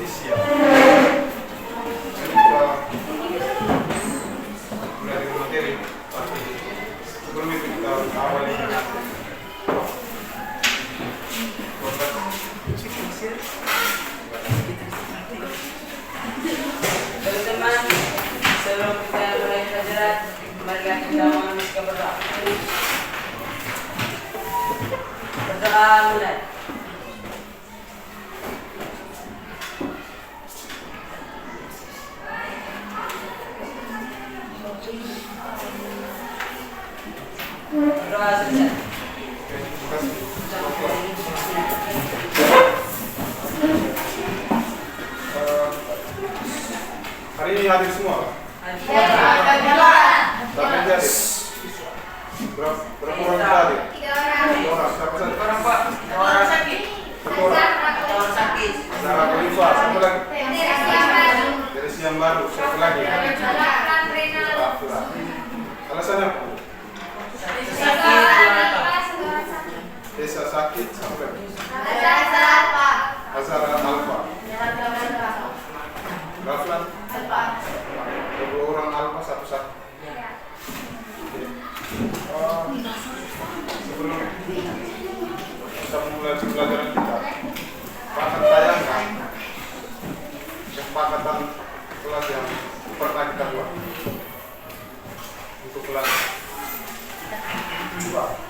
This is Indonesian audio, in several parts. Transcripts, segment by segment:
official. Kita mulai dengan materi. Sebelum itu kita awali dengan teman-teman, sebelum kita mulai pelajaran, marilah kita mengamalkan berdoa. Berdoa mulai. Berdoa selesai. Hari ini hadir semua? Berapa hadir? Berapa orang hadir? 3 orang. Siapa saja? Orang sakit. Satu orang. Orang sakit. Sarah Khalifa. Siapa lagi? Dari Siang Baru. Siapa lagi? Alasannya apa? Desa sakit sampai Azhar Alfa. Raflan 2 orang Alfa, 1 sakit. Sebelum kita mulai pelajaran kita, akan tayangkan kesepakatan kelas yang pernah kita buat untuk kelas 2.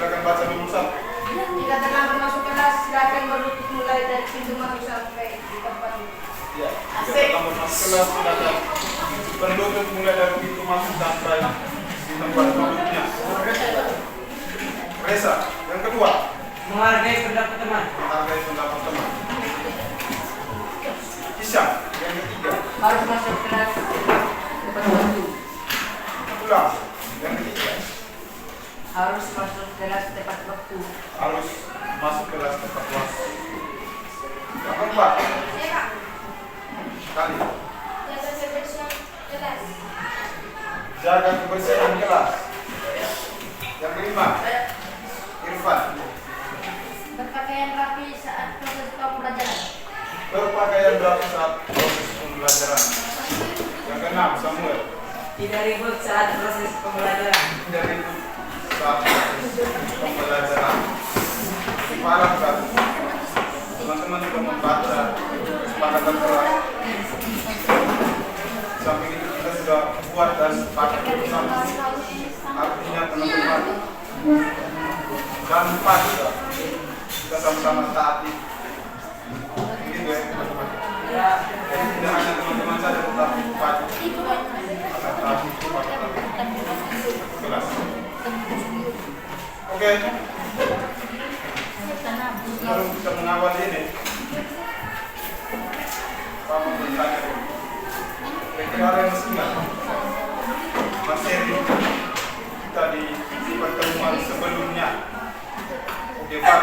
Silakan baca dulu satu. Jika telah masuk kelas, silakan berlutut mulai dari pintu masuk sampai di tempat duduk. Ya, jika telah masuk kelas, silakan berlutut mulai dari pintu masuk sampai di tempat duduknya. Reza, yang kedua, Menghargai pendapat teman. menghargai pendapat teman. Isyam, yang ketiga, Harus masuk kelas tepat waktu. ulang, yang ketiga, Harus masuk kelas tepat waktu. harus masuk kelas tepat waktu. Yang keempat, kali, jaga kebersihan kelas. Yang kelima, Irfan, Berpakaian rapi saat proses pembelajaran. berpakaian rapi saat proses pembelajaran. Yang keenam, Samuel, Tidak ribut saat proses pembelajaran. dari saat proses pembelajaran. Diharapkan teman-teman juga membaca kesepakatan kelas. Samping itu kita sudah buat dan sepakat bersama. Artinya teman-teman dan empat juga kita sama-sama taati. Begitu ya teman-teman. Ya, Jadi tidak hanya teman-teman saja tetapi empat akan taati kesepakatan kelas. Oke. Sebelum kita mengawal ini, Pak bertanya dulu. Kira-kira ada yang masih ingat materi kita di pertemuan sebelumnya? Oke, Pak.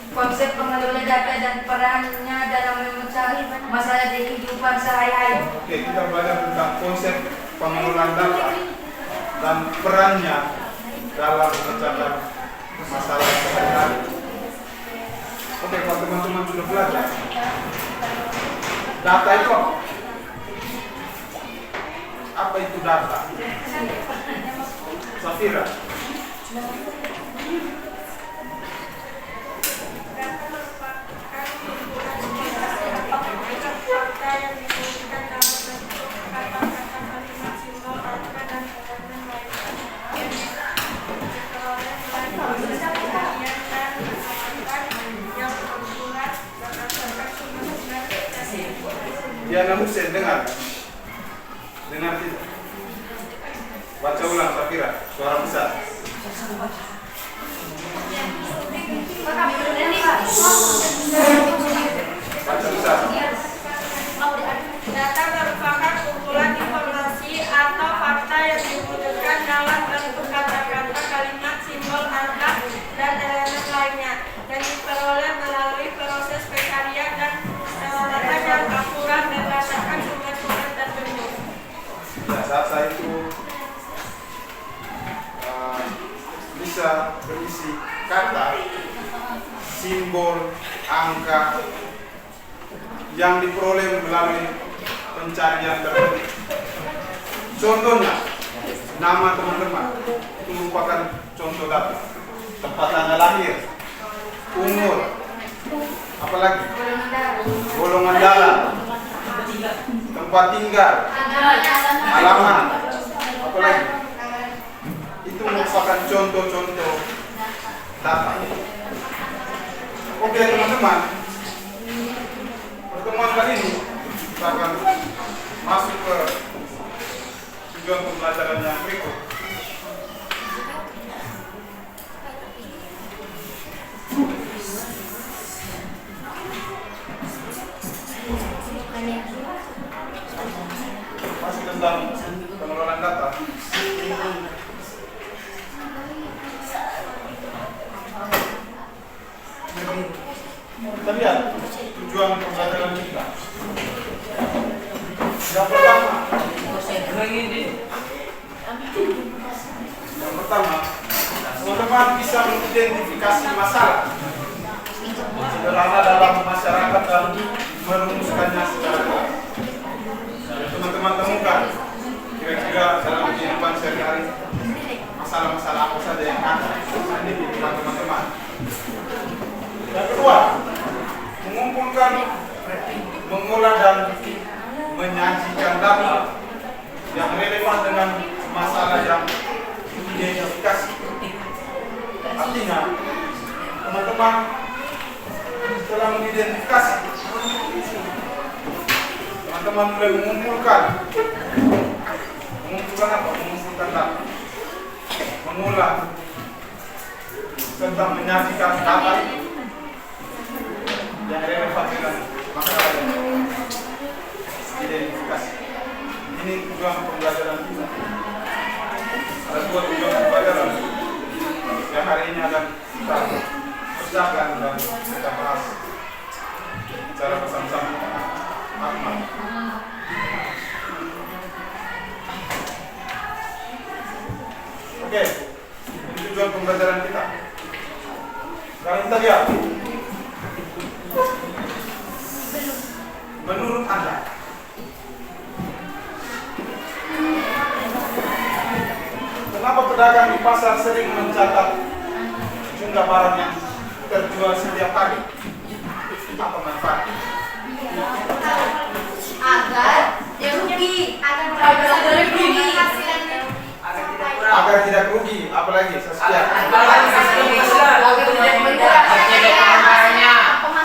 Konsep pengelola data dan perannya dalam memecah masalah di kehidupan sehari-hari. Oke, kita belajar tentang konsep pengelolaan data dan perannya dalam memecahkan masalah sehari-hari. Oke, kalau teman-teman sudah belajar, data itu apa? Apa itu data? Safira. Diana Hussein dengar? Dengar tidak? Baca ulang Safira, suara besar. Baca besar. Data merupakan kumpulan informasi atau fakta yang diwujudkan dalam bentuk kata-kata, kalimat, simbol, angka, dan elemen lainnya, dan diperoleh melalui proses pencarian dan data yang akurat berdasarkan sumber-sumber tertentu. Ya, data itu bisa berisi kata, simbol, angka yang diperoleh melalui pencarian tertentu. Contohnya, nama teman-teman itu merupakan contoh data. Tempat tanggal lahir, umur, apalagi golongan darah, tempat tinggal, alamat, apalagi itu merupakan contoh-contoh data. Oke teman-teman, pertemuan kali ini kita akan masuk ke tujuan pembelajaran yang berikut. Masih tentang pengelolaan data. Kita lihat tujuan pembelajaran kita. Yang pertama, teman-teman bisa mengidentifikasi masalah sederhana dalam masyarakat dan merumuskannya secara jelas. Teman-teman temukan kira-kira dalam kehidupan sehari-hari masalah-masalah apa saja yang ada di kehidupan teman-teman. Yang kedua, mengumpulkan, mengolah dan menyajikan data yang relevan dengan masalah yang diidentifikasi. Artinya, teman-teman setelah mengidentifikasi, teman-teman mulai mengumpulkan apa? Mengumpulkan data, mengolah serta menyajikan data yang relevan dengan masalah yang identifikasi. Ini tujuan pembelajaran kita. Ada dua tujuan pembelajaran yang hari ini akan kita kerjakan dan kita bahas secara bersama-sama. Ahmad. Oke, ini tujuan pembelajaran kita. Sekarang kita lihat. Menurut Anda, kenapa pedagang di pasar sering mencatat jumlah barang yang terjual setiap hari? Apa manfaatnya? Agar dia rugi, Agar tidak rugi, apalagi Saskia.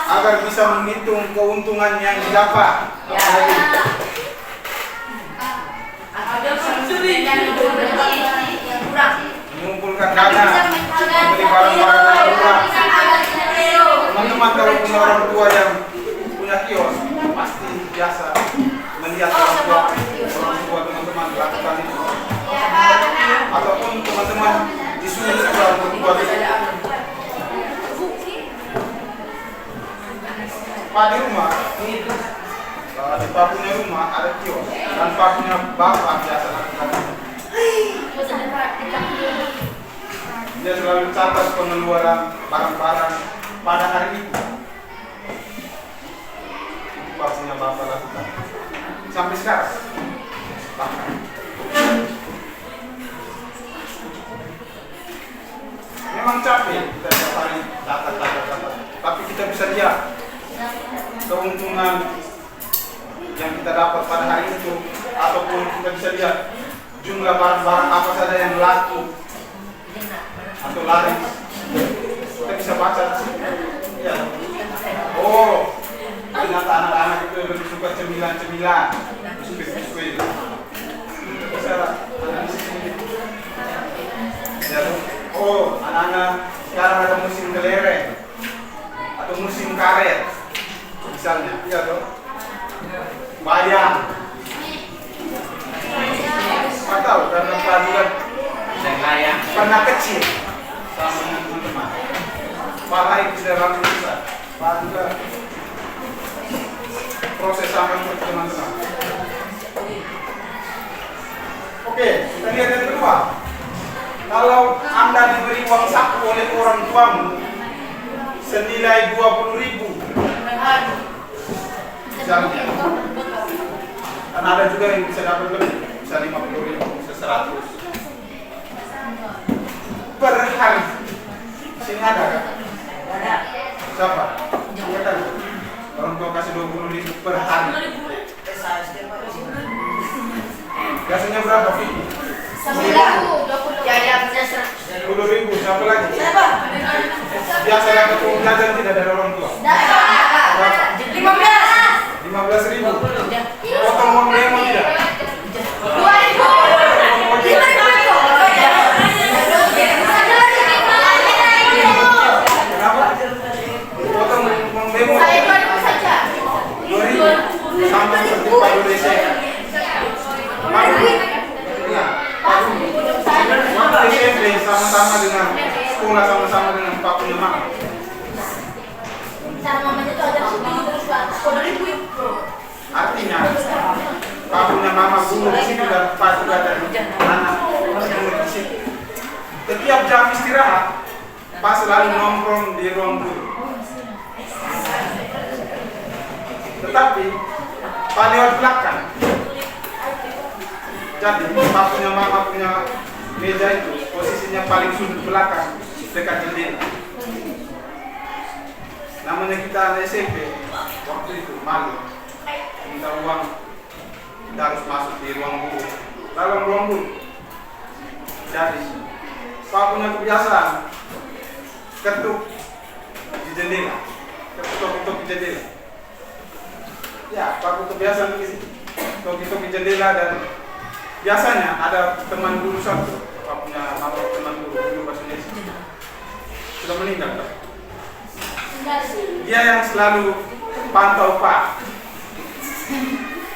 Agar bisa menghitung keuntungan yang didapat. Apalagi mengumpulkan dana, membeli barang-barang yang murah. Teman-teman kalau punya orang tua yang punya kios, pasti biasa melihat orang tua teman-teman lakukan itu. Ataupun teman-teman disuruh juga untuk buat itu. Pak di rumah, di Pak punya rumah ada kios, dan Pak punya bapak biasa lakukan itu. dia selalu catat pengeluaran barang-barang pada hari itu. Pastinya Bapak lakukan sampai sekarang. Bahkan memang capek kita tiap hari catat, tapi kita bisa lihat keuntungan yang kita dapat pada hari itu, ataupun kita bisa lihat jumlah barang-barang apa saja yang laku atau laris. Kita bisa baca di sini. Ya. Oh, ternyata anak-anak itu lebih suka cemilan-cemilan, biskuit-biskuit. Kita bisa analisis ini. Ya. Oh, anak-anak sekarang ada musim kelereng atau musim karet, misalnya. Iya toh. Bayang. Nggak tahu karena pelajaran pernah kecil sama teman-teman. Palai tidak lalu bisa. Juga proses sama untuk teman-teman. Oke, kita lihat yang kedua. Kalau Anda diberi uang saku oleh orang tuamu senilai 20.000, misalnya, kan ada juga yang bisa dapat lebih, bisa 50.000, bisa 100 per hari. Sini ada kan? Siapa? Kita orang tua kasih 20.000 per hari. Biasanya berapa, Vicky? 10.000, ya 10.000, siapa lagi? Siapa? Biasa dapat uang jajan tidak dari orang tua. Berapa? 15.000. Potong uang demo tidak? 2.000. Kenapa? Potong uang demo. Saya 2.000 saja. 2.000 sama seperti Pak Indonesia. Waktu SMP sama-sama dengan sekolah, sama-sama dengan Pak punya mama. Cara mamanya itu ada 10.000. Artinya Pak punya mama guru di situ dan Pak juga dari anak guru di situ. Setiap jam istirahat Pak selalu nongkrong di ruang guru. Tetapi Pak lewat belakang. Jadi Pak punya mama punya meja itu posisinya paling sudut belakang dekat jendela. Namanya kita anak SMP waktu itu malu minta uang, kita harus masuk di ruang guru, dalam ruang guru. Jadi Pak punya kebiasaan ketuk di jendela, ketuk di jendela. Ya, Pak punya kebiasaan begitu, ketuk di jendela. Dan biasanya ada teman guru satu, Pak punya nama teman guru bahasa Indonesia, sudah meninggal Pak. Dia yang selalu pantau Pak.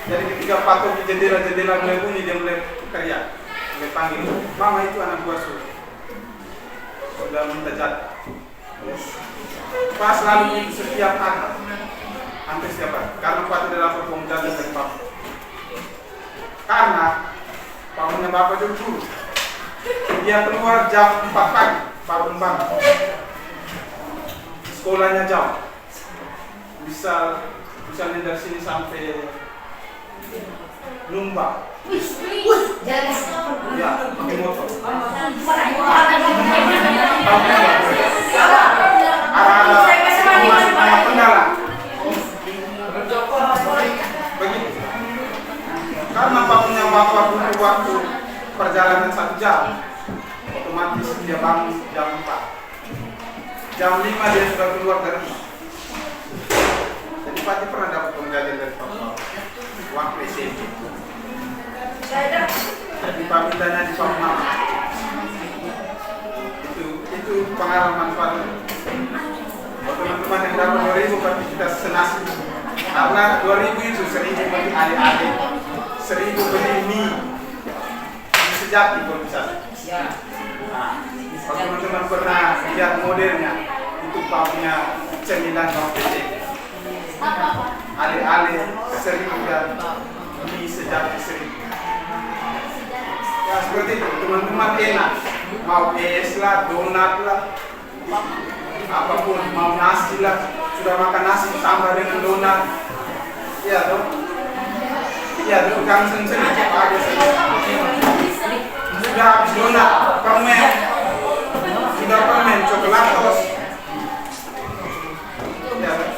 Jadi ketika Pak di jendela mulai bunyi, dia mulai teriak, mulai panggil, mama itu anak buah sudah minta jatah. Pak selalu setiap hari, hampir setiap hari, karena Pak tidak dapat uang jajan dari Pak. Karena Pak punya bapak juga guru. Dia keluar jam 4 pagi, Pak Bambang. Sekolahnya jauh. Misalnya dari sini sampai Lumba. Ya, pakai motor. Arah Pendalang. Begitu. Karena Pak punya bapak butuh waktu perjalanan 1 jam, otomatis dia bangun jam 4. Jam 5 dia sudah keluar dari rumah. Jadi Pak pernah dapat penggajian dari Pak waktu SMP. Jadi Pak mintanya di Pak Mama. Itu pengalaman Pak. Teman-teman yang dapat 2.000 tapi kita senasib. Karena 2.000 itu 1.000 bagi adik-adik, 1.000 beli mie sejati kalau bisa. Nah, kalau teman-teman pernah lihat modelnya, itu Pak punya cemilan waktu itu. Adik-adik 1.000 dan mie sejati 1.000. Ya seperti itu, teman-teman enak. mau es lah, donat lah, apapun, mau nasi lah, sudah makan nasi tambah dengan donat, iya dong, iya dong, kan sendiri aja sudah habis donat, permen, sudah permen, coklatos, iya dong,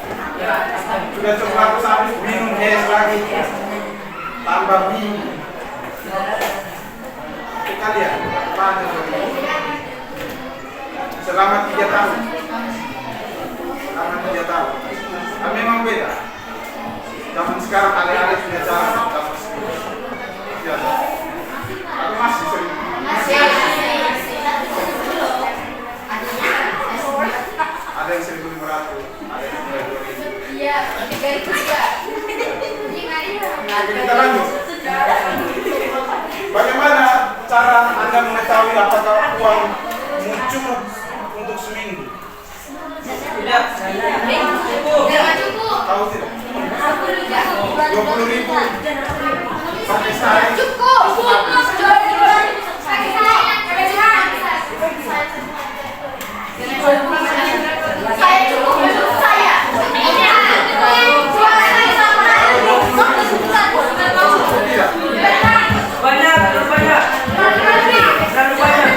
sudah coklatos habis minum es lagi, tambah mie. Kalian selama 3 tahun, memang beda. Zaman sekarang ada sudah jalan, ya. Aku masih sering. Ada yang 1.500, ada yang 2.000. Iya, 3.000 juga. Kita lanjut. Bagaimana cara Anda mengetahui apakah uang muncul untuk seminggu? Tidak. Jangan cukup. Tahu tidak? 20.000 pakai sehari. Cukup. Saya cukup untuk saya. Tidak. Banyak, terlalu banyak. Terlalu banyak.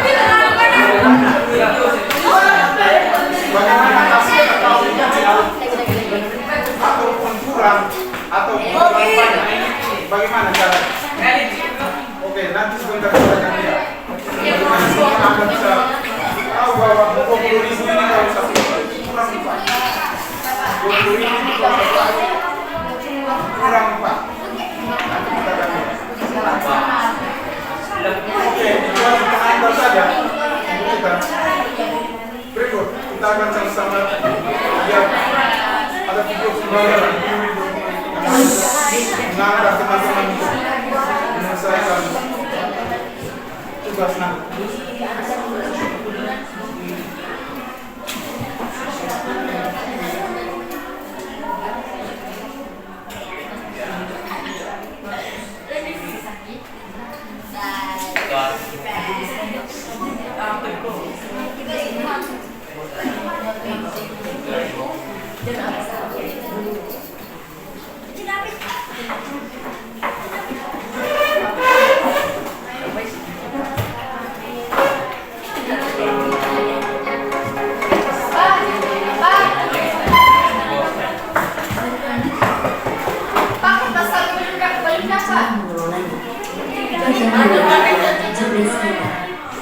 Bagaimana hasil atau ataupun kurang atau banyak? Bagaimana cara? Oke, nanti sebentar kita akan lihat. Bagaimana supaya Anda bisa tahu bahwa 20.000 ini kalau satu kurang 4. 20.000 ini kalau satu kurang 4. Nanti kita akan lihat. Oke, itu untuk Anda saja. Kita berikut kita akan sama-sama lihat ada video sumbangan mengangkat teman-teman untuk menyelesaikan tugas nanti.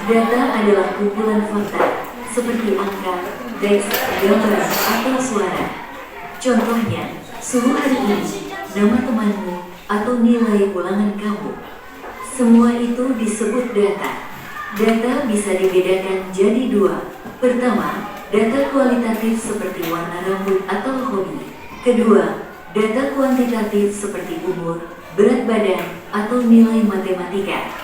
Data adalah kumpulan fakta seperti angka, teks, gambar, atau suara. Contohnya, suhu hari ini, nama temanmu, atau nilai ulangan kamu. Semua itu disebut data. Data bisa dibedakan jadi 2. Pertama, data kualitatif seperti warna rambut atau hobi. Kedua, data kuantitatif seperti umur, berat badan, atau nilai matematika.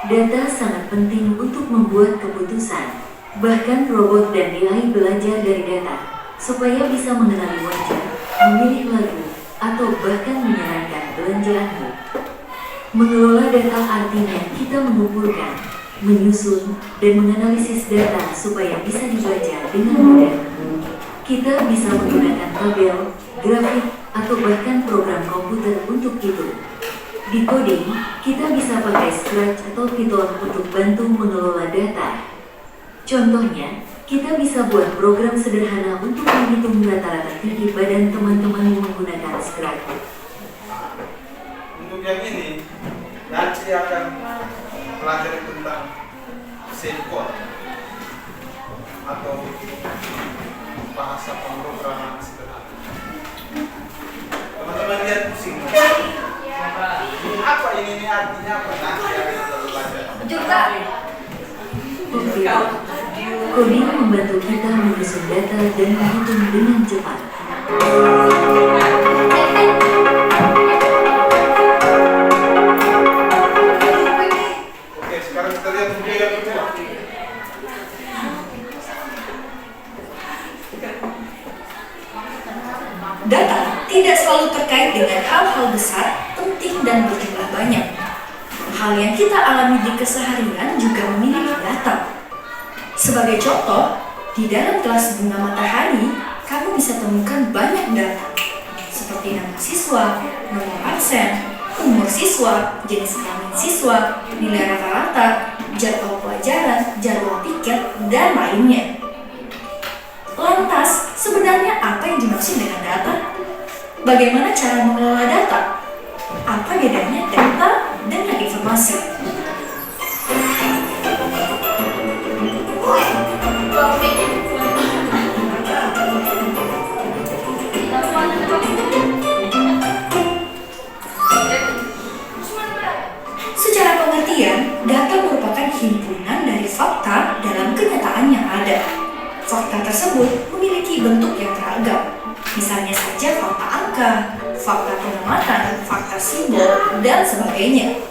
Data sangat penting untuk membuat keputusan. Bahkan robot dan AI belajar dari data, supaya bisa mengenali wajah, memilih lagu, atau bahkan menyarankan belanjaanmu. Mengelola data artinya kita mengumpulkan, menyusun, dan menganalisis data supaya bisa dibaca dengan mudah. Kita bisa menggunakan tabel, grafik, atau bahkan program komputer untuk itu. Di coding, kita bisa pakai Scratch atau Python untuk bantu mengelola data. Contohnya, kita bisa buat program sederhana untuk menghitung rata-rata tinggi badan teman-teman menggunakan Scratch. Untuk yang ini, nanti akan belajar tentang code atau bahasa pemrograman sederhana. Teman-teman lihat pusing. Apa ini artinya apa? Nanti akan kita belajar. Coding membantu kita menyusun data dan menghitung dengan cepat. Oke, sekarang kita lihat video yang kedua. Data tidak selalu terkait dengan hal-hal besar, penting, dan berjumlah banyak. Hal yang kita alami di keseharian juga memiliki data. Sebagai contoh, di dalam kelas bunga matahari, kamu bisa temukan banyak data, seperti nama siswa, nomor absen, umur siswa, jenis kelamin siswa, nilai rata-rata, jadwal pelajaran, jadwal piket, dan lainnya. Lantas, sebenarnya apa yang dimaksud dengan data? Bagaimana cara mengelola data? Apa bedanya data dengan informasi? Secara pengertian, data merupakan himpunan dari fakta dalam kenyataan yang ada. Fakta tersebut memiliki bentuk yang beragam, misalnya saja fakta angka, fakta pengamatan, fakta simbol, dan sebagainya.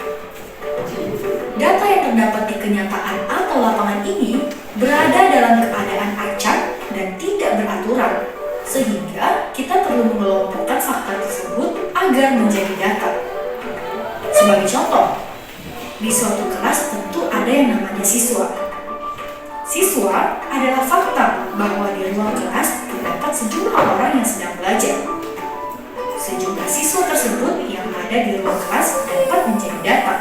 Data yang terdapat di kenyataan atau lapangan ini berada dalam keadaan acak dan tidak beraturan, sehingga kita perlu mengelompokkan fakta tersebut agar menjadi data. Sebagai contoh, di suatu kelas tentu ada yang namanya siswa. Siswa adalah fakta bahwa di ruang kelas terdapat sejumlah orang yang sedang belajar. Sejumlah siswa tersebut yang ada di ruang kelas dapat menjadi data.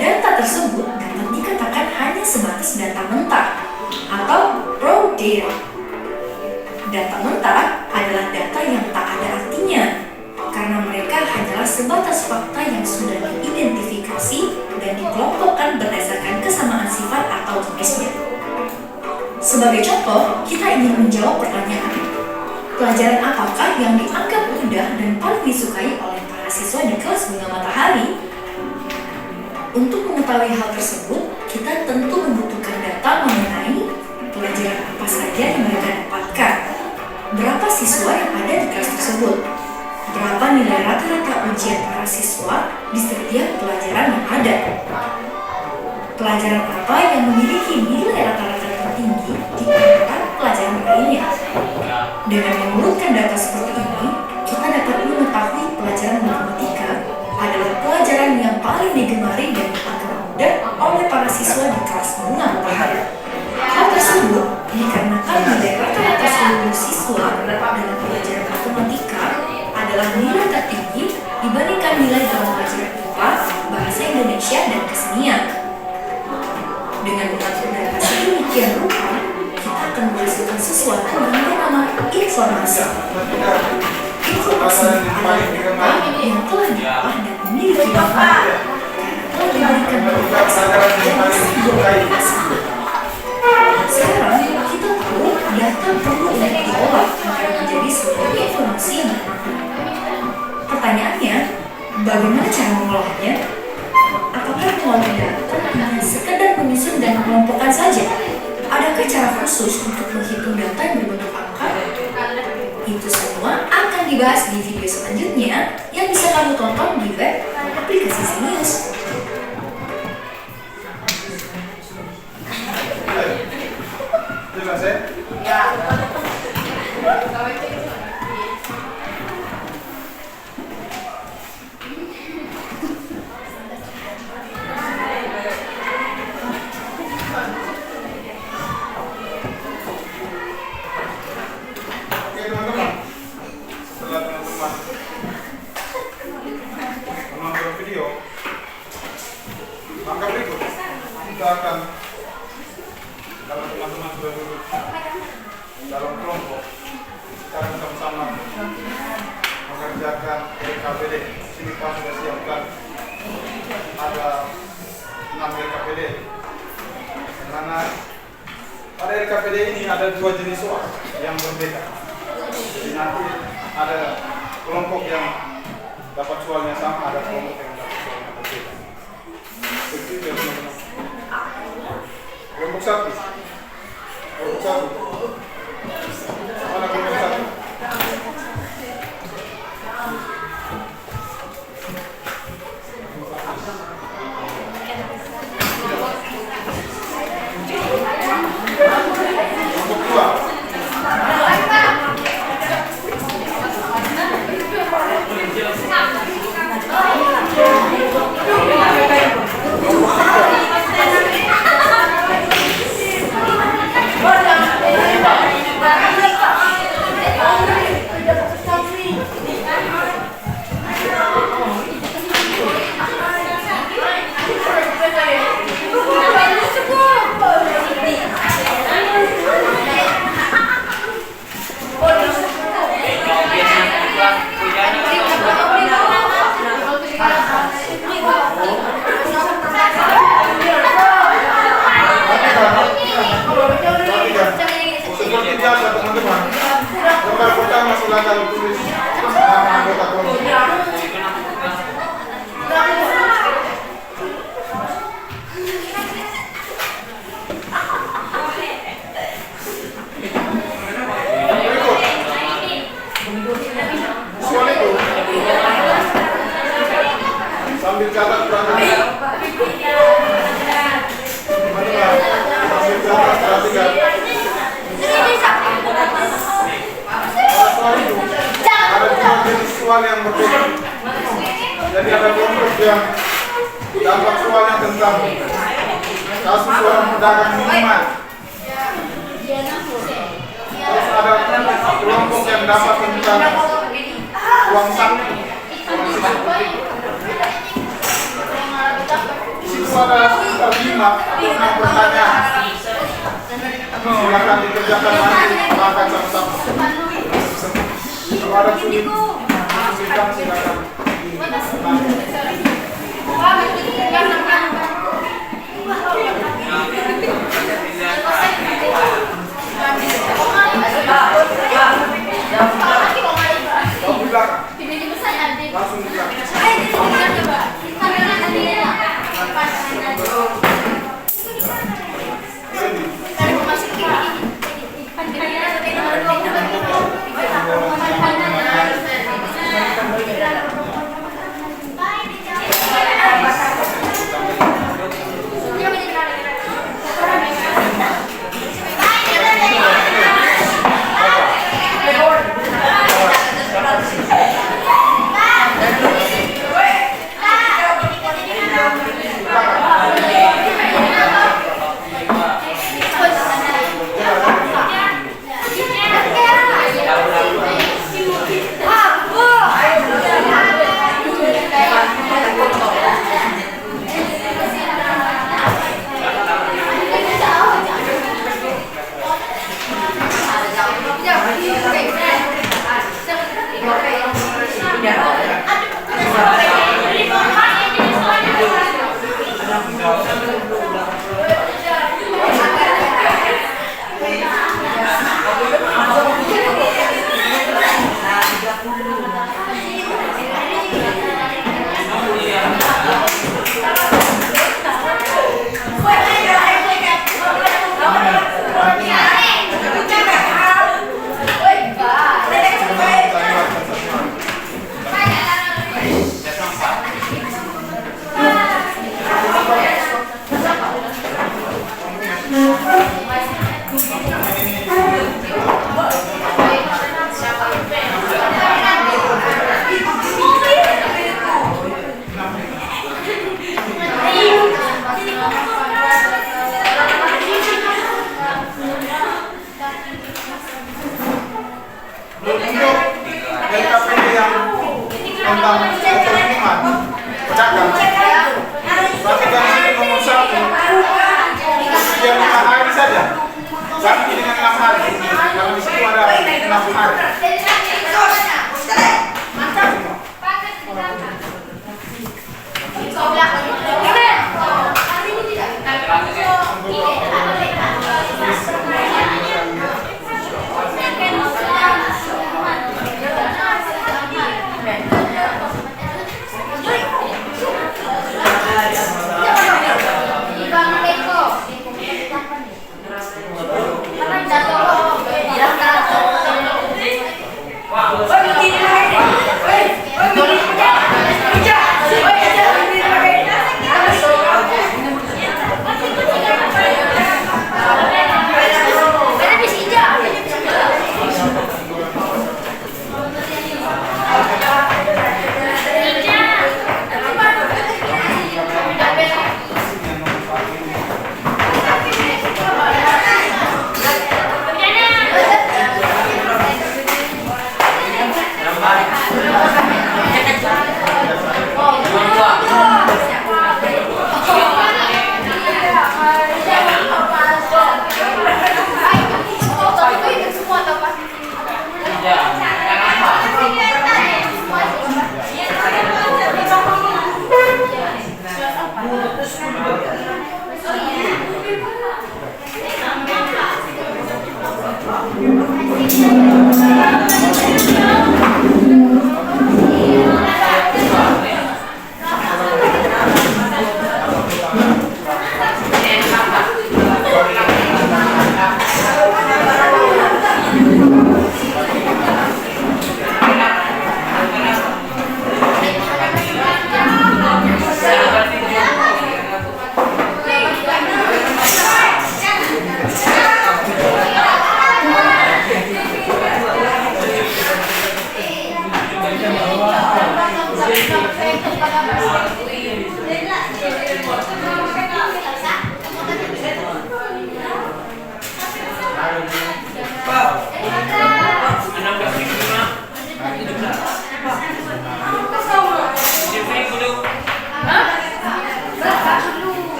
Data tersebut dapat dikatakan hanya sebatas data mentah atau raw data. Data mentah adalah data yang tak ada artinya, karena mereka hanyalah sebatas fakta yang sudah diidentifikasi dan dikelompokkan berdasarkan kesamaan sifat atau jenisnya. Sebagai contoh, kita ingin menjawab pertanyaan, pelajaran apakah yang dianggap mudah dan paling disukai oleh para siswa di kelas bunga matahari? Untuk mengetahui hal tersebut, kita tentu membutuhkan data mengenai pelajaran apa saja yang mereka dapatkan, berapa siswa yang ada di kelas tersebut, berapa nilai rata-rata ujian para siswa di setiap pelajaran yang ada, pelajaran apa yang memiliki nilai rata-rata tertinggi di antara pelajaran lainnya. Dengan mengurutkan data seperti ini, kita dapat mengetahui pelajaran matematika adalah pelajaran yang paling digemari dan dianggap mudah oleh para siswa di kelas bunga matahari. Hal tersebut dikarenakan nilai rata-rata seluruh siswa dalam pelajaran matematika adalah nilai tertinggi dibandingkan nilai dalam pelajaran IPA, bahasa Indonesia, dan kesenian. Dengan mengatur data sedemikian rupa, kita akan menghasilkan sesuatu yang bernama informasi. Informasi adalah data yang telah diolah dan memiliki manfaat karena telah diberikan informasi dan disimbolkan. Sekarang kita tahu data perlu untuk diolah agar menjadi sebuah informasi yang bermanfaat. Pertanyaannya, bagaimana cara mengolahnya? Apakah mengolah data hanya sekedar menyusun dan mengelompokkan saja? Adakah cara khusus untuk menghitung data yang berbentuk angka? Itu semua akan dibahas di video selanjutnya yang bisa kamu tonton di web aplikasi Zenius. Jelas ya? Ya. Oke teman-teman, setelah teman-teman menonton video, maka berikut kita akan, kalau teman-teman sudah duduk dalam kelompok, kita akan sama-sama mengerjakan LKPD. Sini Pak sudah siapkan ada 6 LKPD. Karena pada LKPD ini ada 2 jenis soal yang berbeda. Jadi nanti ada kelompok yang dapat soalnya sama, ada kelompok yang dapat soalnya berbeda. Begitu ya teman-teman. Kelompok 1. Kelompok 1. Mana kelompok 1? Visual itu sambil catat perhatikan. Sambil catat perhatikan. Soal itu ada dua jenis soal yang berbeda. Jadi ada kelompok yang dapat soalnya tentang kasus seorang pedagang minuman. Terus ada kelompok yang dapat tentang uang saku. Di situ ada sekitar 5 atau 6 pertanyaan. Silakan dikerjakan nanti, makan sama-sama. Kalau ada sulit, silakan. Langsung di belakang. Ganti dengan 6 hari. Kalau di situ ada 6 hari.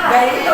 Dari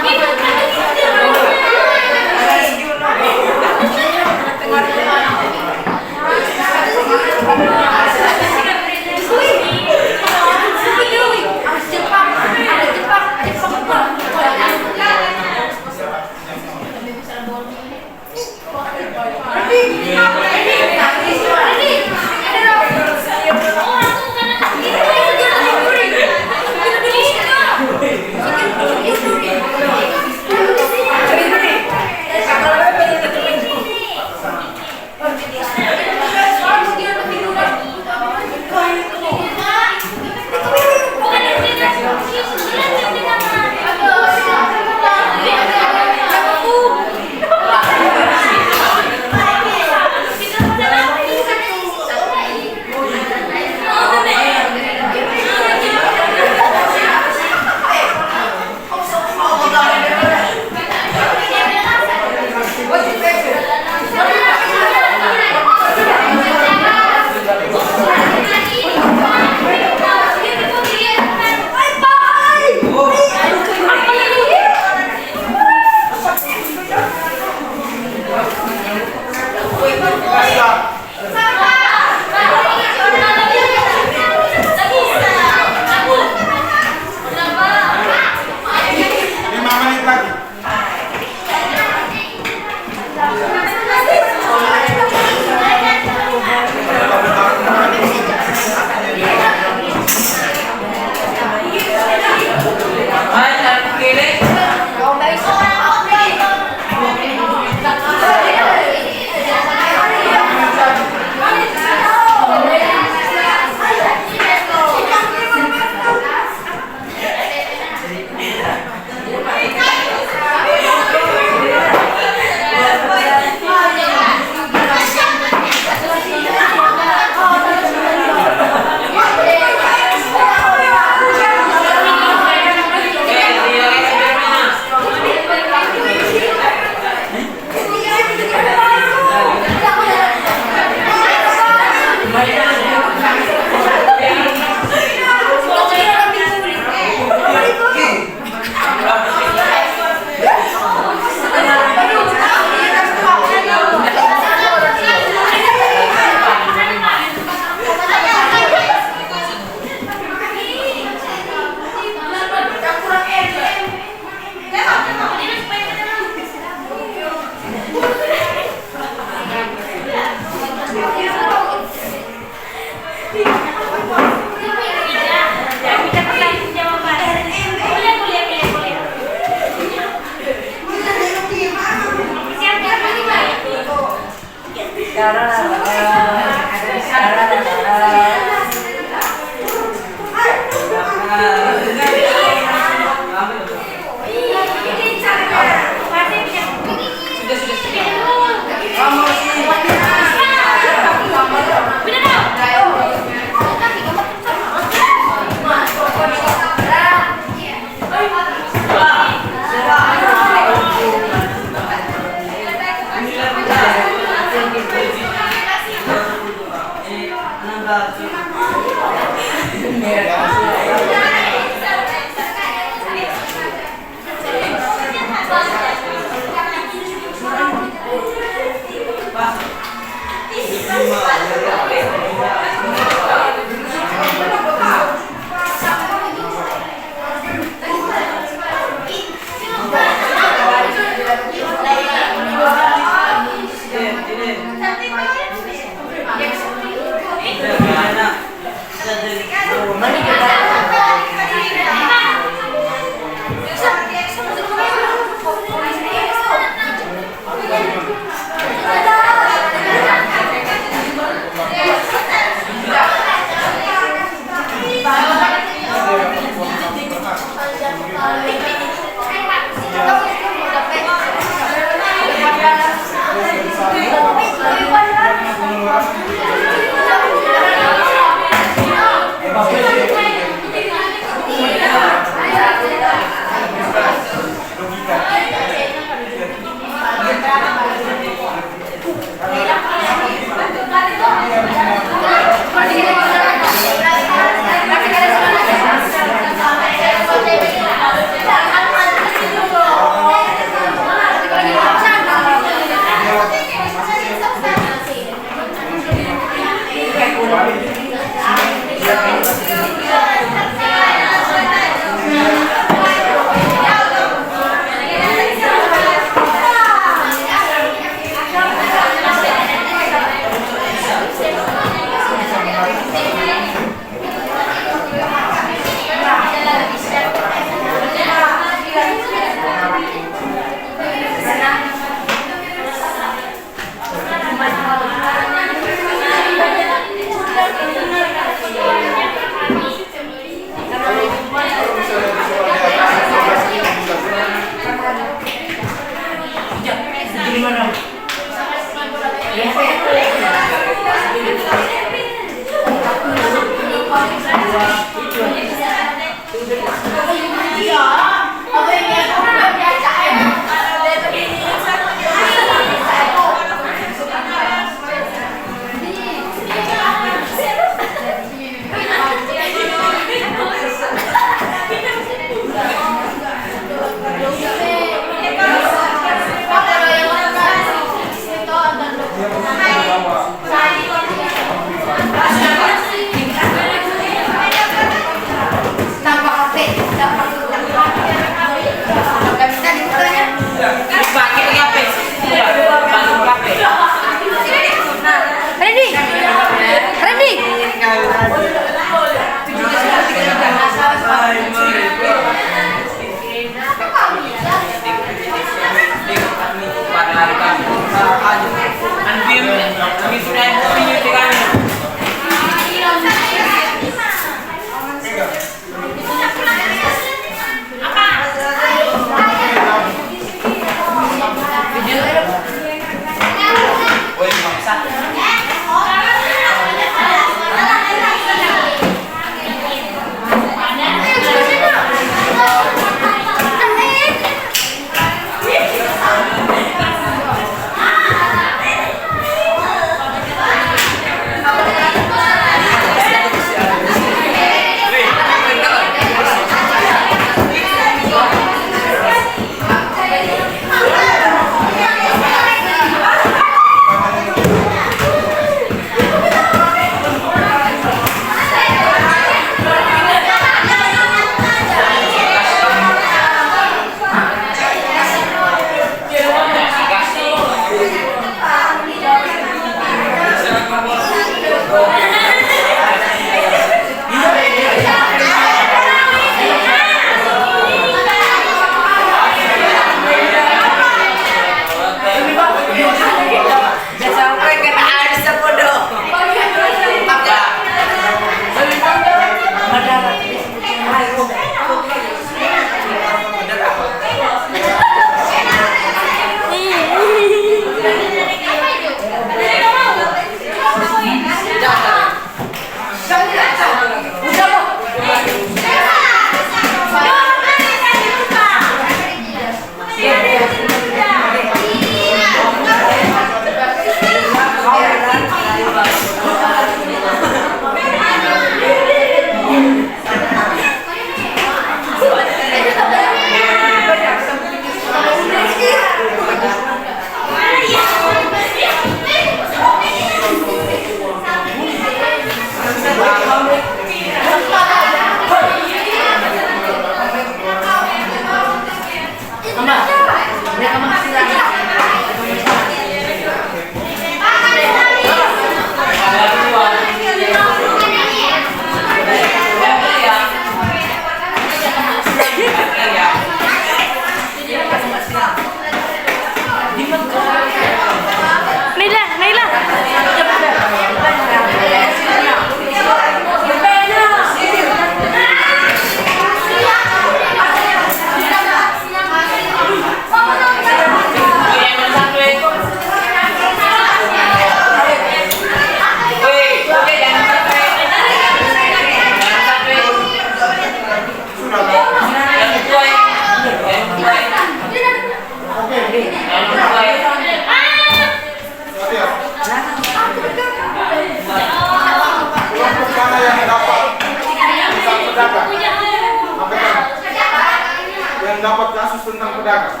pedagang.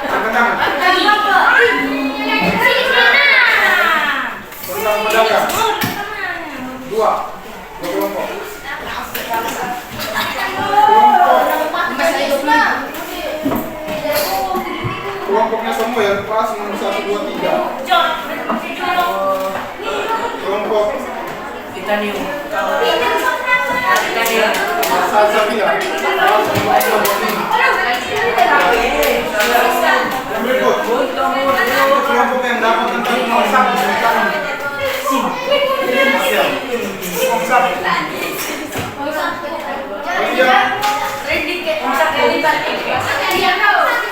Pedagang. Tentang pedagang. Dua kelompok. Kelompoknya semua ya, kelas 1, 2, 3. Kelompok Kita nih. Kita nih. Sabia. Yang berikut. Kelompok yang dapat tentang konsep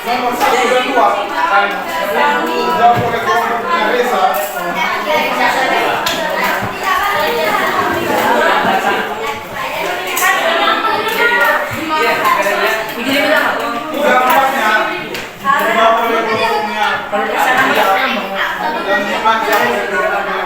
nomor 1 dan 2 jawab oleh kelompoknya Reza. Tiga empatnya dijawab oleh kelompoknya dan 5 jawab oleh kelompoknya.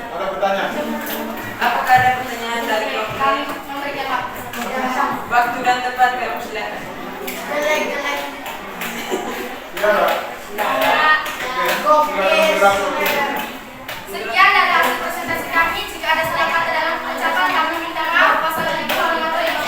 Ada pertanyaan? Apakah ada pertanyaan dari kelompok? Waktu dan tempat kamu silakan. Sekian dari hasil presentasi kami. Jika ada salah kata dalam pengucapan, kami minta maaf. Wassalamualaikum warahmatullahi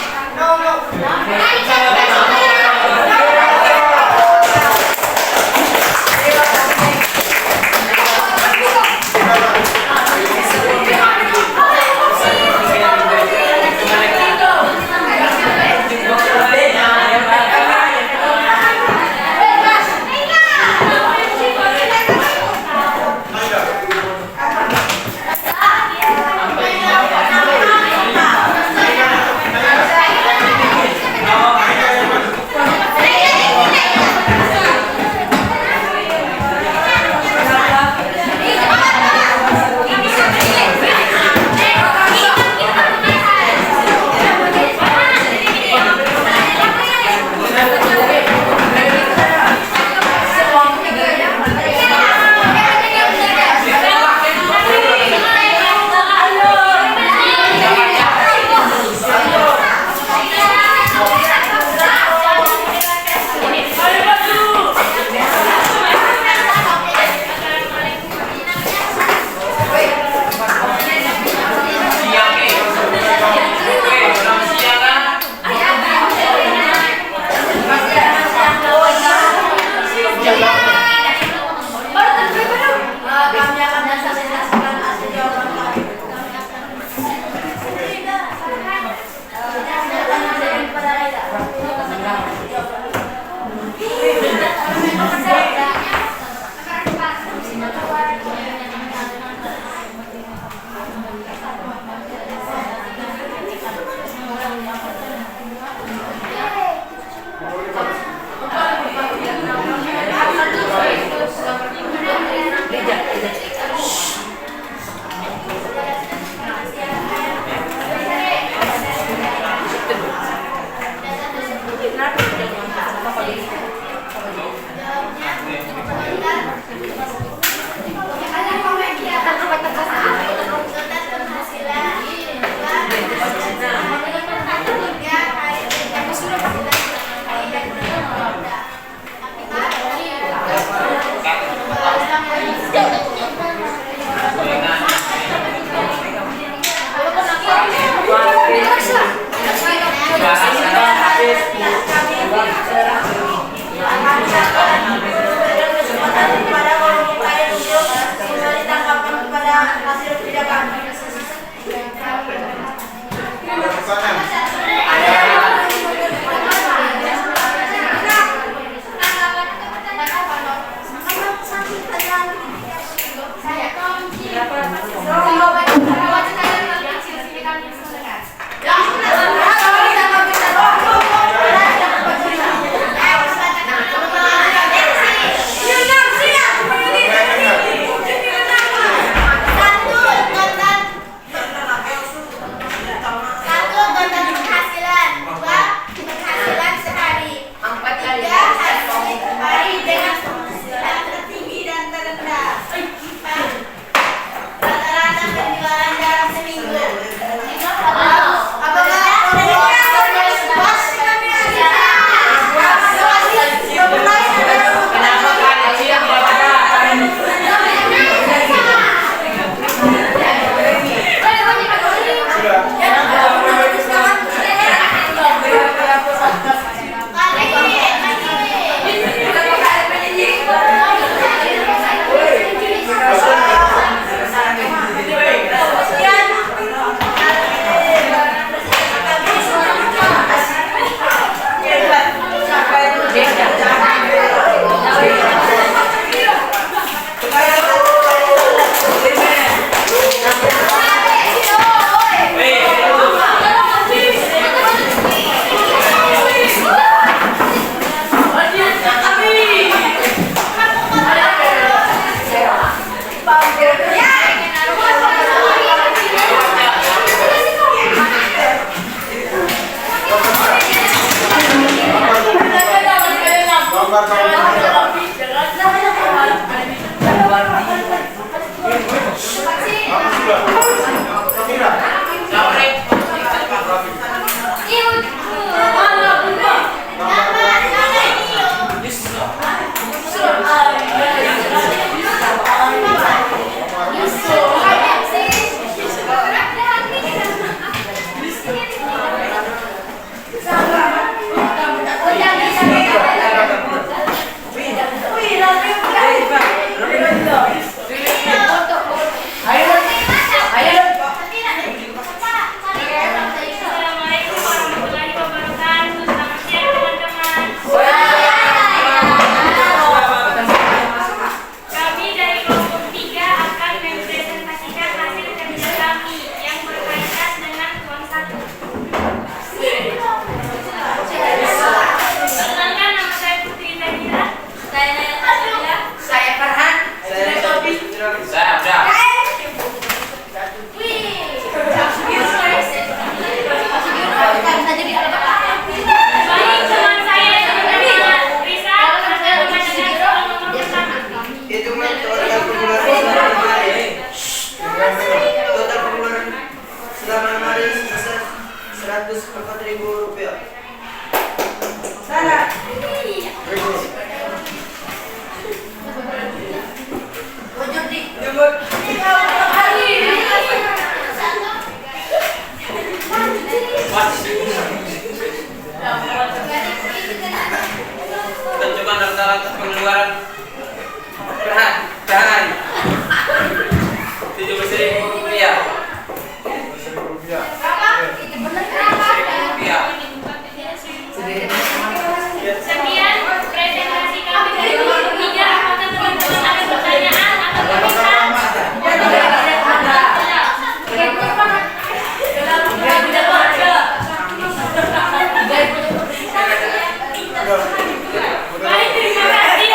Rp14.000. Sana. Dan cuma rata-rata pengeluaran per hari Rp17.000. Sekian presentasi kami dari guru tiga. Apakah teman-teman ada pertanyaan atau permintaan? Baik, terima kasih.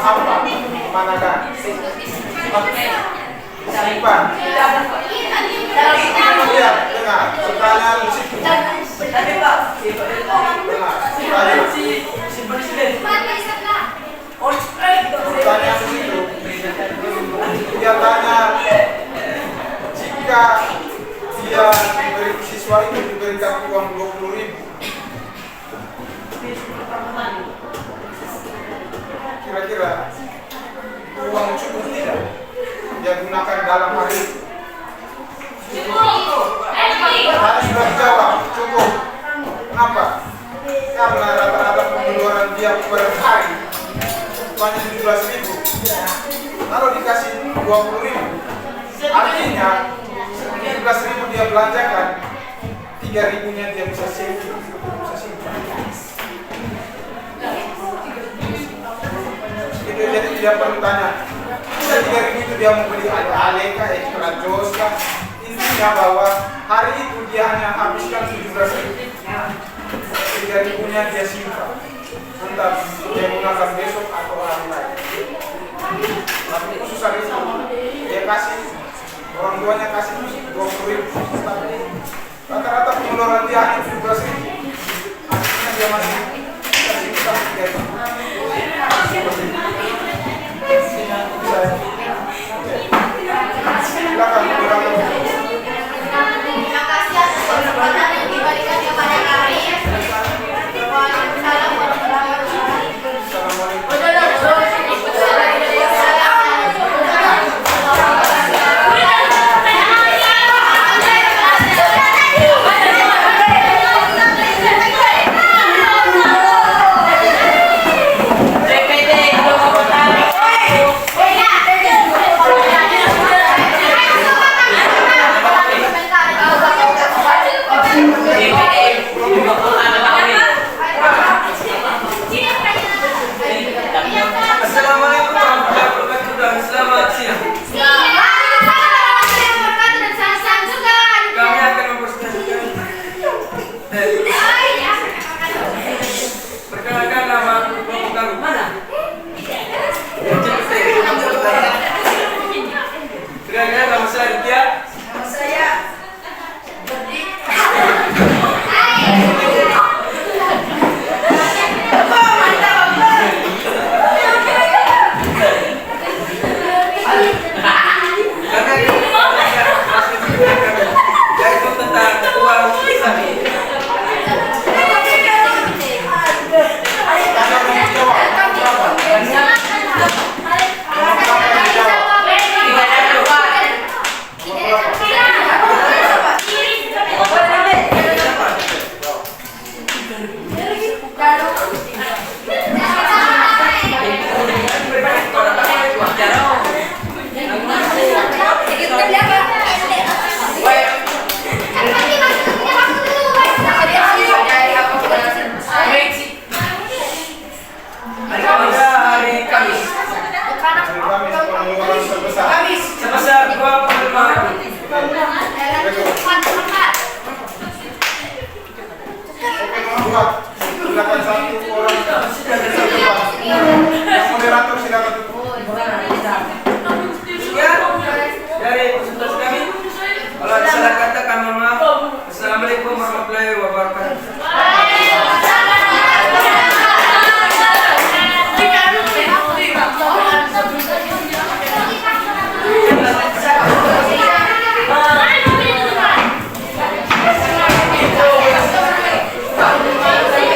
Assalamualaikum warahmatullahi Simpan. Lihat, dengar. Pertanyaan di situ. Dengar. Pertanyaan di situ. Dia tanya, jika dia siswa itu diberikan uang 20.000, kira-kira uang cukup tidak dia gunakan dalam hari itu? Tadi sudah dijawab, cukup. Kenapa? Karena rata-rata pengeluaran dia per hari hanya 17.000. Kalau dikasih 20.000, artinya 17.000 dia belanjakan, 3.000-nya dia bisa simpan. Jadi dia perlu tanya, 3.000 itu dia mau beli ale-ale kah, extra jos kah? Intinya bahwa hari itu dia hanya habiskan 17.000. biar ibunya dia simpan. Entah dia gunakan besok atau hari lain. Tapi khusus hari itu dia kasih, orang tuanya kasih 20.000. Rata-rata pengeluaran dia hanya 17.000. Akhirnya dia masih tersisa 3.000. Silakan berapa? Terima kasih atas kesempatan yang diberikan kepada kami. Waalaikumsalam warahmatullahi wabarakatuh. Assalamualaikum warahmatullahi wabarakatuh dan selamat siang. Kami akan mempresentasikan perkenalkan nama Bapak mana? Perkenalkan nama saya Aditya. Nama saya Berdi. Yaitu tentang uang sapi. Hari Kamis Pengeluaran terbesar. sebesar 25.000. Buat silakan satu orang. Yang moderator silakan tutup. Sekian dari presentasi kami. Kalau ada salah kata kami mohon maaf. Assalamualaikum warahmatullahi wabarakatuh. Terima kasih.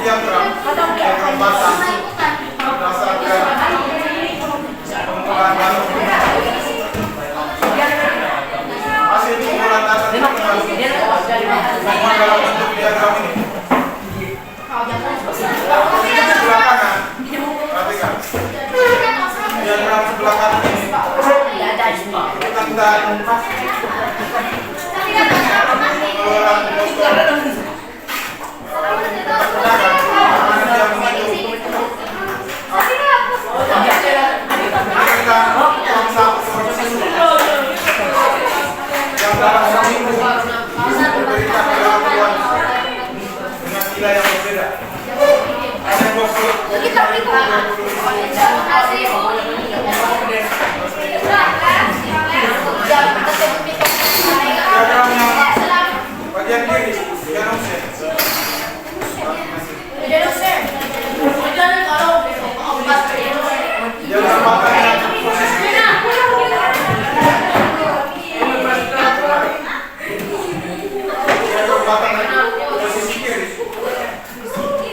diagram yang terbatas berdasarkan pengumpulan data. Hasil pengumpulan data temuan dalam bentuk diagram ini. Sebelah kanan, perhatikan. Diagram sebelah kanan ini tentang pengelolaan motor. Yang dalam seminggu diberikan perlakuan dengan nilai yang berbeda. Ada 20 bagian kiri, yang matanya posisi posisi kiri.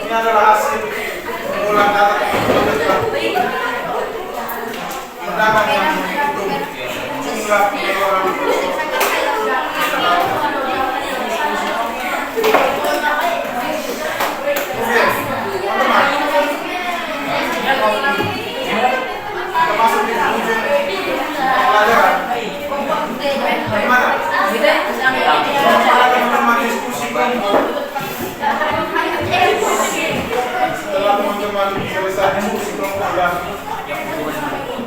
Ini adalah hasil pengumpulan data undangan yang menghitung jumlah pengeluaran termasuk di ujung pelajaran. Bagaimana? Teman-teman diskusikan setelah teman-teman selesai diskusi kelompok dan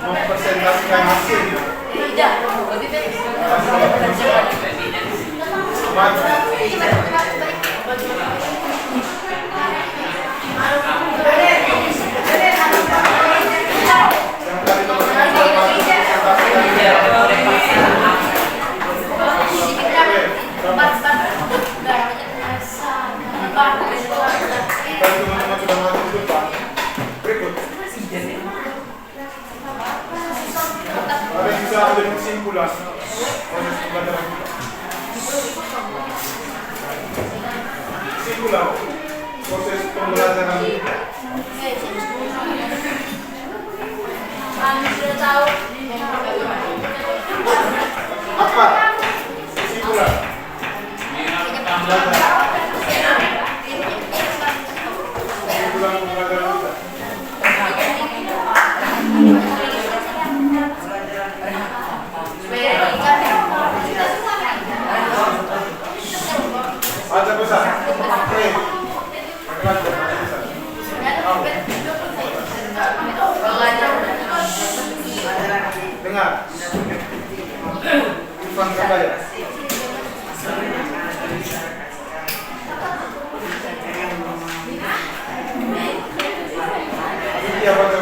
mempresentasikan hasilnya. Teman-teman sudah masuk ke depan. Berikut. Ada yang bisa ambil kesimpulan proses pembelajaran kita. Kesimpulan proses pembelajaran kita. Apa? Kesimpulan. Baca besar. Dengar. Irfan Kabaya. Iya, baca.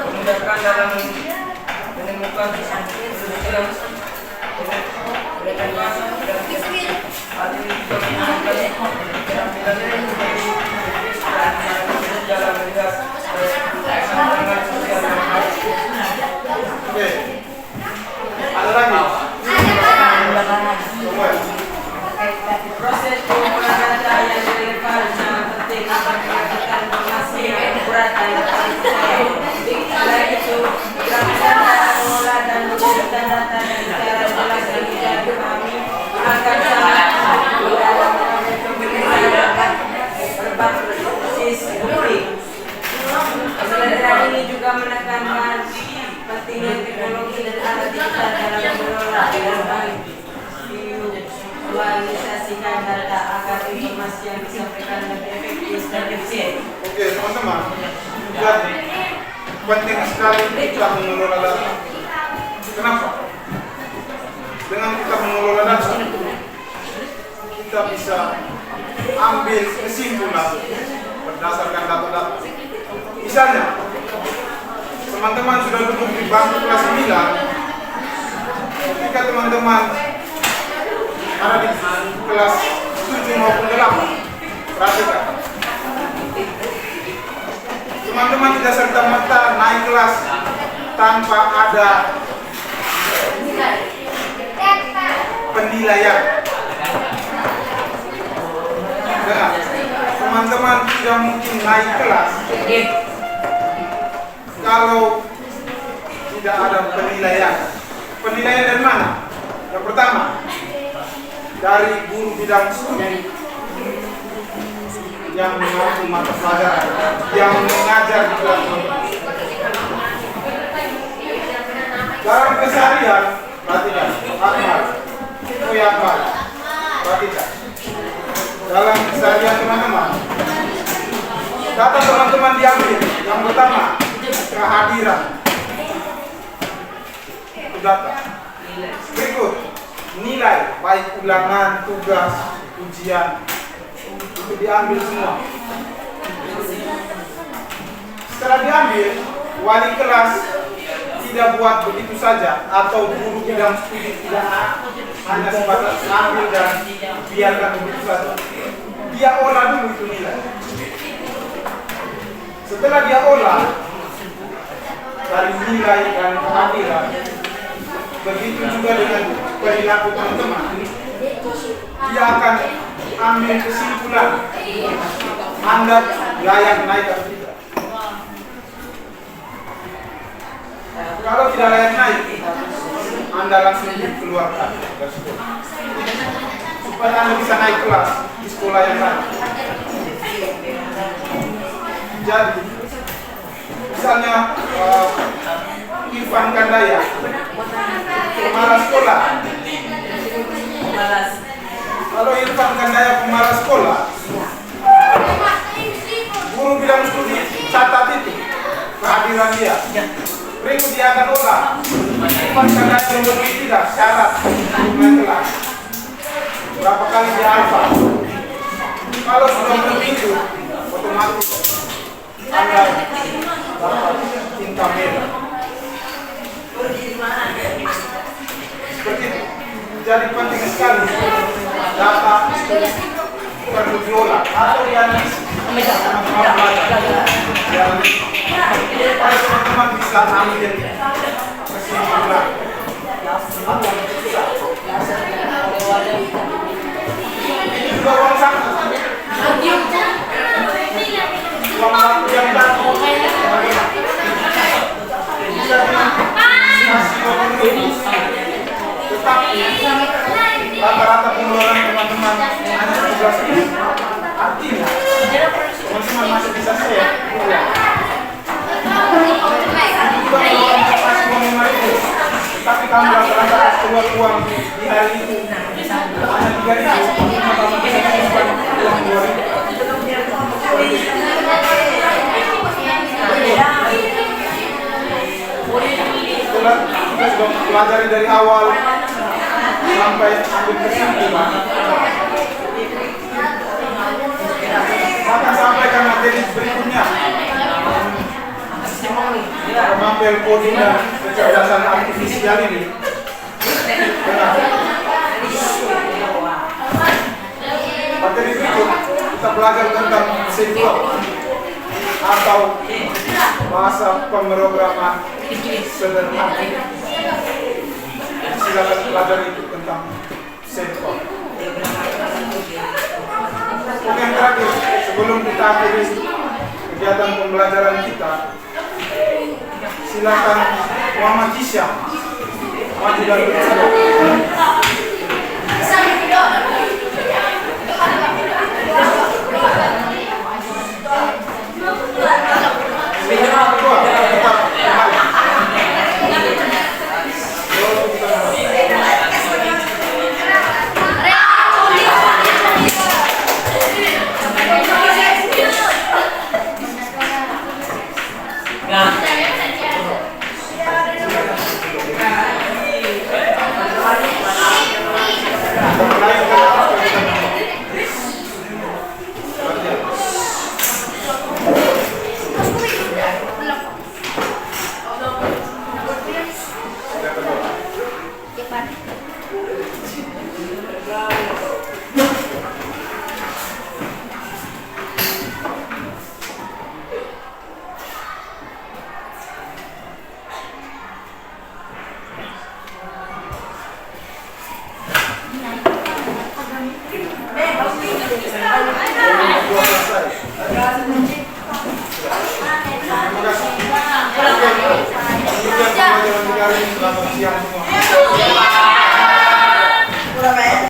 Memudahkan dalam menemukan Oke. Ada lagi? Proses pengumpulan data yang relevan sangat penting untuk mendapatkan informasi yang akurat dan terpercaya. Selain itu, gerakan data mengolah dan mengumpulkan data dengan cara jelas dan mudah dipahami akan sangat membantu dalam mengambil keputusan berbasis publik. Pembelajaran ini juga menekankan pentingnya teknologi dan alat digital dalam mengelola dan visualisasikan data agar informasi yang disampaikan lebih efektif dan efisien. Oke, teman-teman. Jadi, penting sekali kita mengelola data. Kenapa? Dengan kita mengelola data, kita bisa ambil kesimpulan berdasarkan data-data. Misalnya, teman-teman sudah duduk di bangku kelas 9, ketika teman-teman ada di kelas 7 maupun 8, perhatikan. Teman-teman tidak serta-merta naik kelas tanpa ada penilaian. Dengar, teman-teman tidak mungkin naik kelas kalau tidak ada penilaian. Penilaian dari mana? Yang pertama, dari guru bidang studi yang mengatur mata pelajaran, yang mengajar di kelas. Dalam keseharian, perhatikan, Ahmad, Akbar, perhatikan. Dalam keseharian teman-teman, data teman-teman diambil. Yang pertama, kehadiran. Itu data. Berikut, nilai, baik ulangan, tugas, ujian, itu diambil semua. Setelah diambil, wali kelas tidak buat begitu saja, atau guru bidang studi tidak hanya sebatas ambil dan biarkan begitu saja. Dia olah dulu itu nilai. Setelah dia olah dari nilai dan kehadiran, begitu juga dengan perilaku teman-teman, dia akan ambil kesimpulan Anda layak naik atau tidak. Kalau tidak layak naik, Anda langsung dikeluarkan dari sekolah, supaya Anda bisa naik kelas di sekolah yang lain. Jadi, misalnya Irfan Kandaya, pemalas sekolah. Kalau Irfan Kandaya pemalas sekolah, guru bidang studi catat itu kehadiran dia. Berikut dia akan olah. Irfan Kandaya memenuhi tidak syarat naik kelas. Berapa kali dia alfa? Kalau sudah memenuhi itu, otomatis Anda dapat income merah. Seperti itu. Jadi penting sekali data perlu diolah atau dianalisis sama pelajar. Supaya teman-teman bisa ambil kesimpulan atau bisa. Ini juga uang saku. Uang saku yang jatuh. Tetapi rata-rata pengeluaran teman-teman hanya 17.000. Artinya teman-teman masih bisa share uang. Juga pengeluaran pas uang 5.000. Tapi kamu rata-rata keluar uang di hari itu hanya 3.000. Teman-teman kamu bisa simpan uang 2.000. Setelah kita sudah pelajari dari awal sampai ambil kesimpulan, maka sampaikan materi berikutnya. Mengambil coding dan kecerdasan artifisial ini. Materi berikut kita belajar tentang sensor atau bahasa pemrograman sederhana. Silakan belajar itu tentang sensor. Yang terakhir, sebelum kita akhiri kegiatan pembelajaran kita, silakan Muhammad Hisham maju dan berbicara. kesan kami.